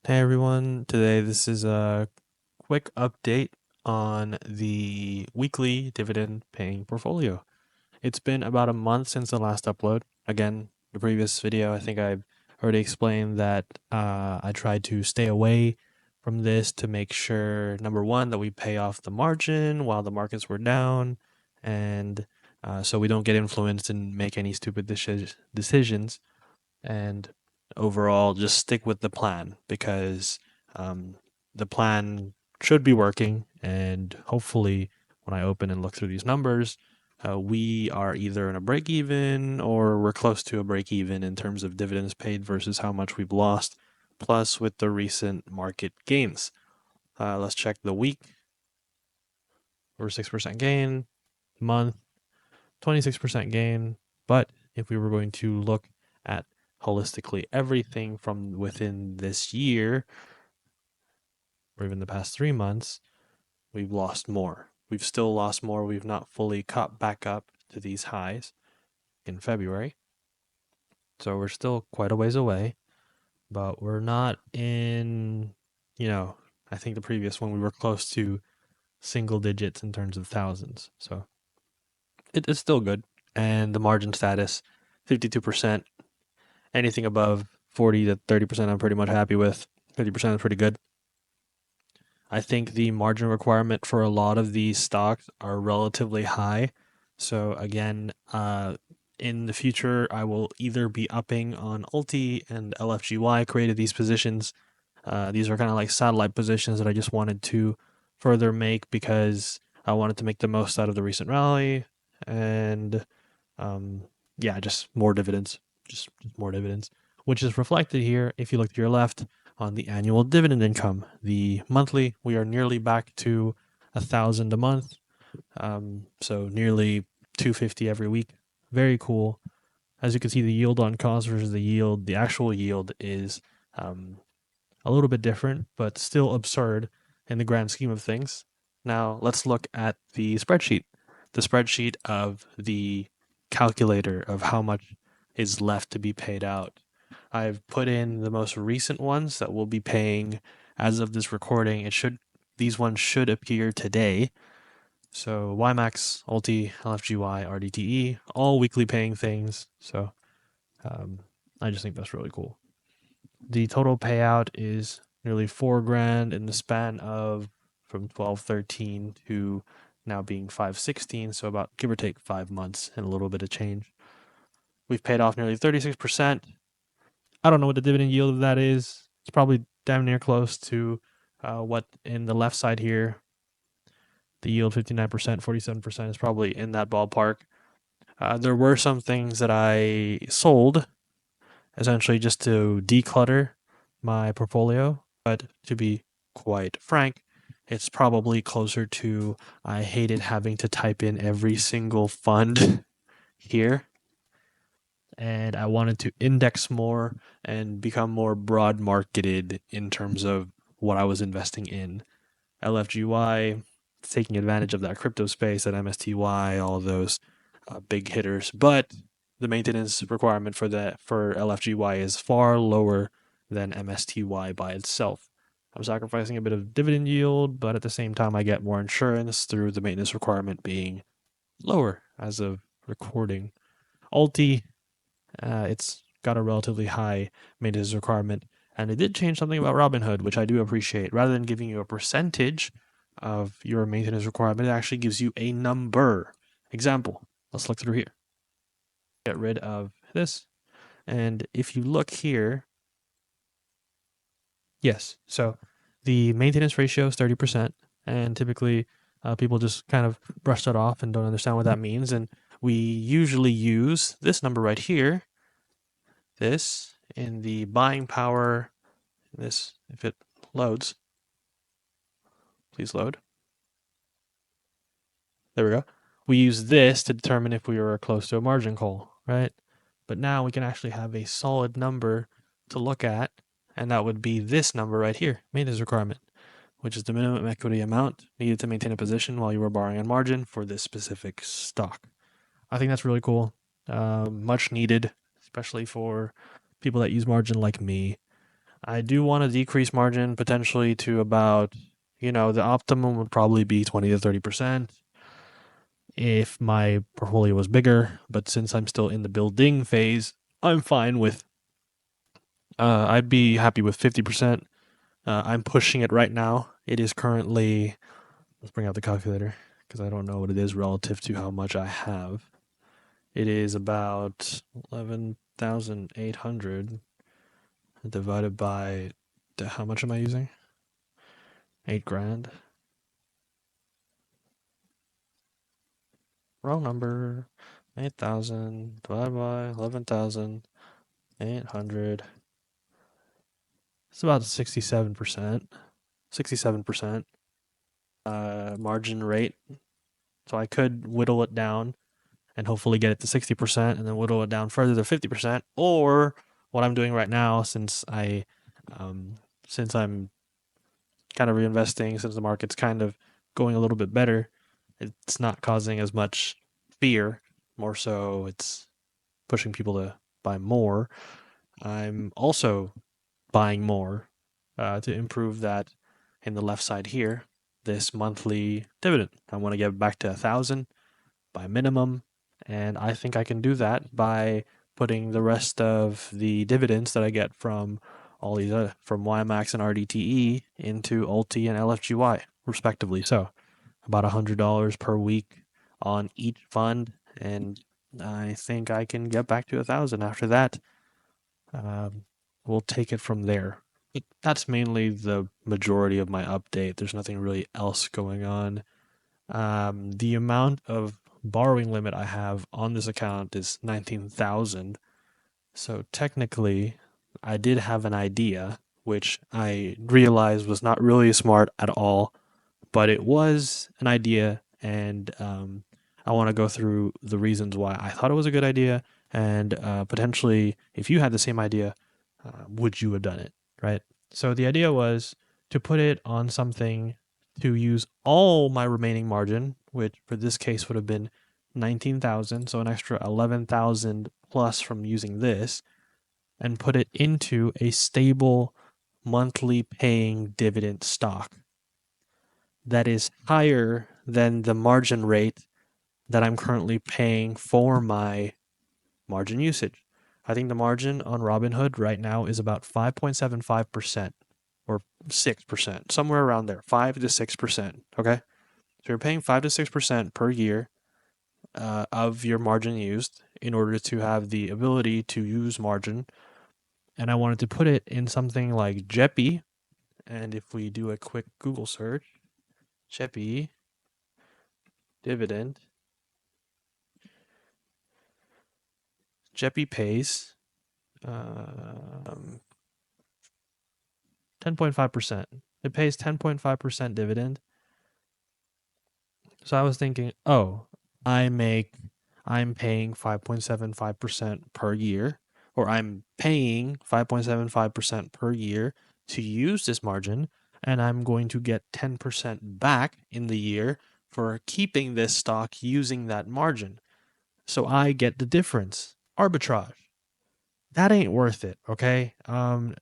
Hey everyone, today this is a quick update on the weekly dividend paying portfolio. It's been about a month since the last upload. Again, the previous video, I think I've already explained that I tried to stay away from this to make sure, number one, that we pay off the margin while the markets were down, and so we don't get influenced and make any stupid decisions. And overall, just stick with the plan because um, the plan should be working. And hopefully, when I open and look through these numbers, we are either in a break even or we're close to a break even in terms of dividends paid versus how much we've lost, plus with the recent market gains. Let's check the week. We're 6% gain, month, 26% gain. But if we were going to look at holistically everything from within this year or even the past 3 months, we've lost more. We've still lost more. We've not fully caught back up to these highs in February. So we're still quite a ways away, but we're not in, I think the previous one we were close to single digits in terms of thousands. So it is still good. And the margin status, 52%. Anything above 40 to 30%, I'm pretty much happy with. 50% is pretty good. I think the margin requirement for a lot of these stocks are relatively high. So again, in the future, I will either be upping on Ulti and LFGY created these positions. These are kind of like satellite positions that I just wanted to further make because I wanted to make the most out of the recent rally. And yeah, just more dividends, just more dividends, which is reflected here. If you look to your left on the annual dividend income, the monthly, we are nearly back to 1,000 a month. So nearly 250 every week. Very cool. As you can see, the yield on cost versus the actual yield is a little bit different, but still absurd in the grand scheme of things. Now let's look at the spreadsheet of the calculator of how much is left to be paid out. I've put in the most recent ones that we'll be paying as of this recording. These ones should appear today. So YMAX, Ulti, LFGY, RDTE, all weekly paying things. So I just think that's really cool. The total payout is nearly $4,000 in the span of from 12/13 to now being 5/16, so about give or take 5 months and a little bit of change. We've paid off nearly 36%. I don't know what the dividend yield of that is. It's probably damn near close to what in the left side here. The yield 59%, 47% is probably in that ballpark. There were some things that I sold essentially just to declutter my portfolio. But to be quite frank, it's probably closer to I hated having to type in every single fund here. And I wanted to index more and become more broad marketed in terms of what I was investing in. LFGY, taking advantage of that crypto space at MSTY, all those big hitters. But the maintenance requirement for LFGY is far lower than MSTY by itself. I'm sacrificing a bit of dividend yield, but at the same time, I get more insurance through the maintenance requirement being lower as of recording. Alti, it's got a relatively high maintenance requirement, and it did change something about Robinhood, which I do appreciate. Rather than giving you a percentage of your maintenance requirement, it actually gives you a number. Example, let's look through here. Get rid of this. And if you look here, yes, so the maintenance ratio is 30%. And typically people just kind of brush that off and don't understand what that means. And we usually use this number right here, this in the buying power, this, if it loads, please load. There we go. We use this to determine if we were close to a margin call, right? But now we can actually have a solid number to look at, and that would be this number right here, maintenance requirement, which is the minimum equity amount needed to maintain a position while you were borrowing on margin for this specific stock. I think that's really cool. Much needed, especially for people that use margin like me. I do want to decrease margin potentially to about, the optimum would probably be 20 to 30% if my portfolio was bigger. But since I'm still in the building phase, I'm fine with, I'd be happy with 50%. I'm pushing it right now. It is currently, let's bring out the calculator because I don't know what it is relative to how much I have. It is about 11,800 divided by, how much am I using? 8 grand. Wrong number. 8,000 divided by 11,800. It's about 67%. 67% margin rate. So I could whittle it down and hopefully get it to 60% and then whittle it down further to 50%. Or what I'm doing right now, since I'm kind of reinvesting, since the market's kind of going a little bit better, it's not causing as much fear. More so, it's pushing people to buy more. I'm also buying more to improve that in the left side here, this monthly dividend. I want to get back to 1,000 by minimum, and I think I can do that by putting the rest of the dividends that I get from all these from YMAX and RDTE into Ulti and LFGY respectively. So about $100 per week on each fund, and I think I can get back to 1,000 after that. We'll take it from there. That's mainly the majority of my update. There's nothing really else going on. The amount of borrowing limit I have on this account is 19,000. So technically, I did have an idea, which I realized was not really smart at all, but it was an idea, and I want to go through the reasons why I thought it was a good idea, and potentially, if you had the same idea, would you have done it, right? So the idea was to put it on something to use all my remaining margin, which for this case would have been 19,000, so an extra 11,000 plus from using this, and put it into a stable monthly paying dividend stock that is higher than the margin rate that I'm currently paying for my margin usage. I think the margin on Robinhood right now is about 5.75% or 6%, somewhere around there, 5 to 6%. Okay. So you're paying 5 to 6% per year of your margin used in order to have the ability to use margin. And I wanted to put it in something like JEPI. And if we do a quick Google search, JEPI dividend, JEPI pays 10.5%. It pays 10.5% dividend. So I was thinking, I'm paying 5.75% per year, or I'm paying 5.75% per year to use this margin, and I'm going to get 10% back in the year for keeping this stock using that margin. So I get the difference. Arbitrage. That ain't worth it, okay? Going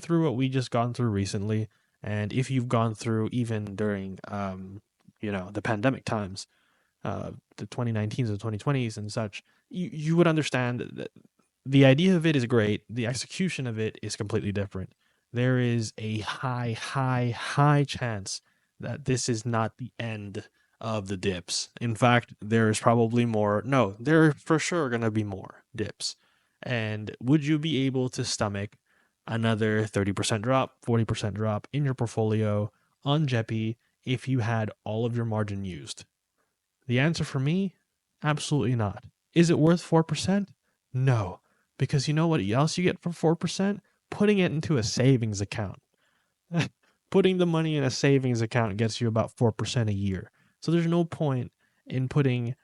through what we just gone through recently, and if you've gone through even during the pandemic times, the 2019s and 2020s and such, you would understand that the idea of it is great. The execution of it is completely different. There is a high chance that this is not the end of the dips. In fact, there's probably more. No, there are for sure going to be more dips. And would you be able to stomach another 30% drop, 40% drop in your portfolio on JEPI if you had all of your margin used? The answer for me, absolutely not. Is it worth 4%? No, because you know what else you get for 4%? Putting it into a savings account. Putting the money in a savings account gets you about 4% a year. So there's no point in putting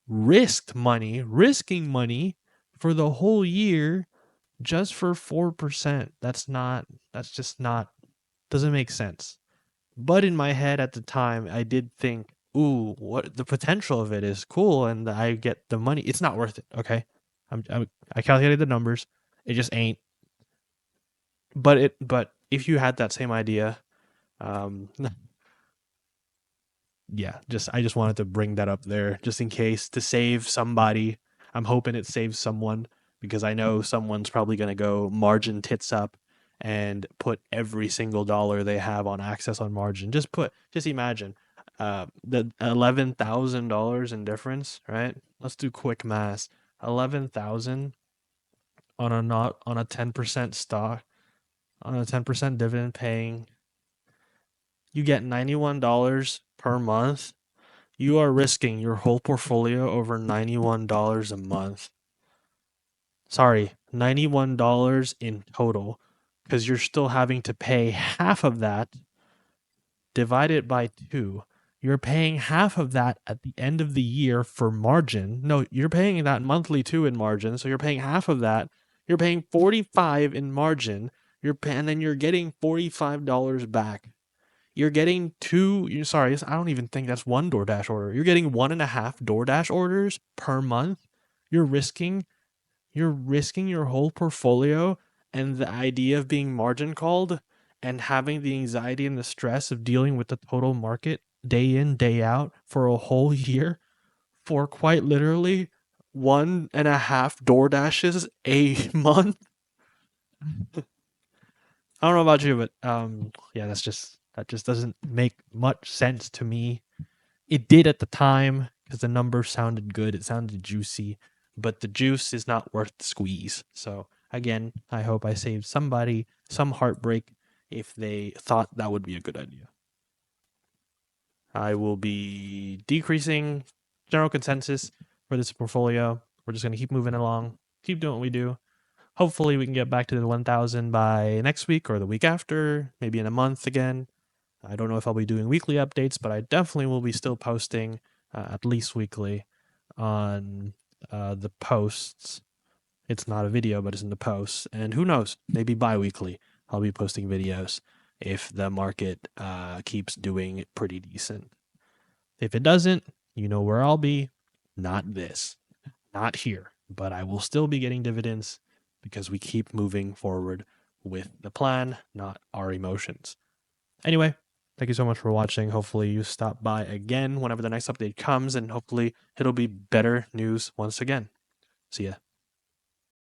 risking money for the whole year just for 4%. That's just not, doesn't make sense. But in my head at the time, I did think, ooh, what the potential of it is cool, and I get the money. It's not worth it. Okay, I calculated the numbers. It just ain't. But if you had that same idea, um, yeah, I just wanted to bring that up there just in case to save somebody. I'm hoping it saves someone because I know someone's probably going to go margin tits up and put every single dollar they have on access on margin. Just imagine the $11,000 in difference, right? Let's do quick math. 11,000 on a not on a 10% stock on a 10% dividend paying, you get $91 per month. You are risking your whole portfolio over $91 a month. Sorry, $91 in total, because you're still having to pay half of that, divide it by 2. You're paying half of that at the end of the year for margin. No, you're paying that monthly too in margin, so you're paying half of that. You're paying 45 in margin. And then you're getting $45 back. You're getting sorry, I don't even think that's one DoorDash order. You're getting 1.5 DoorDash orders per month. You're risking your whole portfolio and the idea of being margin called and having the anxiety and the stress of dealing with the total market day in, day out for a whole year for quite literally 1.5 DoorDashes a month. I don't know about you, but yeah, that just doesn't make much sense to me. It did at the time because the numbers sounded good, it sounded juicy, but the juice is not worth the squeeze. So again, I hope I saved somebody some heartbreak if they thought that would be a good idea. I will be decreasing general consensus for this portfolio. We're just going to keep moving along, keep doing what we do. Hopefully, we can get back to the 1,000 by next week or the week after, maybe in a month again. I don't know if I'll be doing weekly updates, but I definitely will be still posting at least weekly on the posts. It's not a video, but it's in the posts. And who knows, maybe bi-weekly I'll be posting videos if the market keeps doing pretty decent. If it doesn't, you know where I'll be. Not here, but I will still be getting dividends because we keep moving forward with the plan, not our emotions. Anyway, thank you so much for watching. Hopefully you stop by again whenever the next update comes, and hopefully it'll be better news once again. See ya.